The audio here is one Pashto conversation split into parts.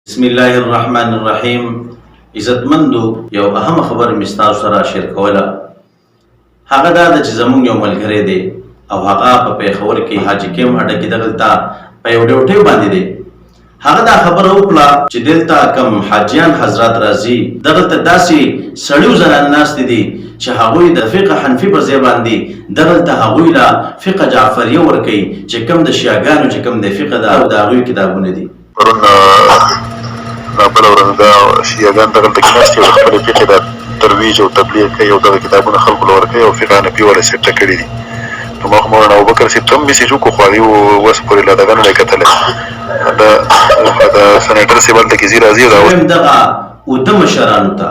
بسم الله الرحمن الرحیم. عزتمندو یو اهم خبر مستاسو سره شیر کوله. هغه دا چې زمونږ یو ملګری دی او هغه په پیښور کې حاجی کیم هډه کې دغلته په یو ډیوټي باندې دی. هغه دا خبره وکړه چې دلته کم حاجیان حضرات راځي دغلته داسې سړیو زنان ناست دي چې هغوی د فقه حنفي په ځای باندې دغلته هغوی له فقه جعفریه ورکوي چې کوم د شیعاګانو چې کوم د فقه او د هغوی کتابونه دي. پرون بله ورځ دا شیعاګان دغلته کېناستې او د خپلې فقې د ترویج او تبلیغ کوي او دغه کتابونه خلکو له ورکوي او فقه حنفي والا سیټه کړي دي. نو ما خو مولانا ابوبکر صاحب ته هم میسیج وکړو خو هغې اوس پورې لا دغه نه دی کتلی. د سنیټر صاحب هلته کې ځي راځي دغه اوده مشرانو ته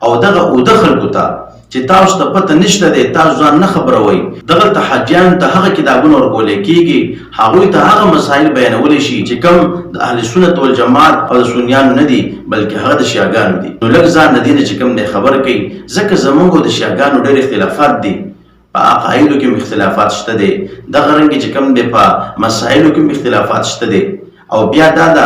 او دغه اوده خلکو ته چې تاسو ته پته نشته دی، تاسو ځان نه خبروئ. دغلته حاجیانو ته هغه کتابونه ورکولی کېږي، هغوی ته هغه مسایل بیانولی شي چې کوم د اهل سنت والجماعت او د سنیانو نه دي بلکې هغه د شیعاګانو دي. نو لږ ځان د دې نه چې کوم دی خبر کوي، ځکه زموږ او د شیعاګانو ډېر اختلافات دي. په عقایدو کې اختلافات شته دی، دغه رنګې چې کوم دی په مسایلو کې اختلافات شته دی. او بیا دا د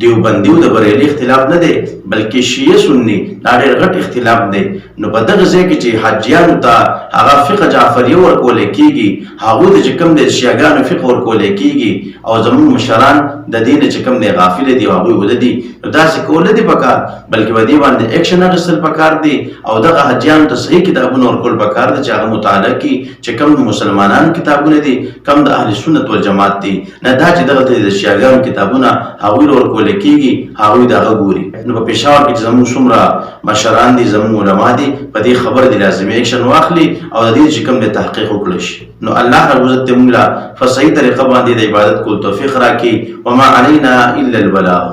دیوبندیو د بریلي اختلاف نه دی بلکې شیعه سني دا ډېر غټ اختلاف دی. نو په دغه ځای کې چې حاجیانو ته هغه فقه جعفریه ورکولی کېږي، هغوی ته چې کوم دی شیعاګانو فقه ورکولی کېږي او زموږ مشران د دې نه چې کوم دی غافله دي او هغوی اوده دي، نو داسې کول نه دي پکار بلکې په دې باندې اکشن اخیستل پکار دي او دغه حاجیانو ته صحیح کتابونه ورکول پکار دي چې هغه مطالعه کړي چې کوم مسلمانانو کتابونه دي کوم د اهل سنت والجماعت دي، نه دا چې دغه د شیعاګانو کتابونه هغوی له ورکولی کېږي هغوی د هغه ګوري. نو په پېښور کې چې زموږ څومره مشران دي زموږ علما دي په دې خبره دې لازمي اکشن واخلي او د دې چې کوم د تحقیق وکړی شي. نو الله رب عزت دې موږ له په صحیح طریقه باندې د عبادت کول توفیق راکړي. وما علینا الا البلاغ.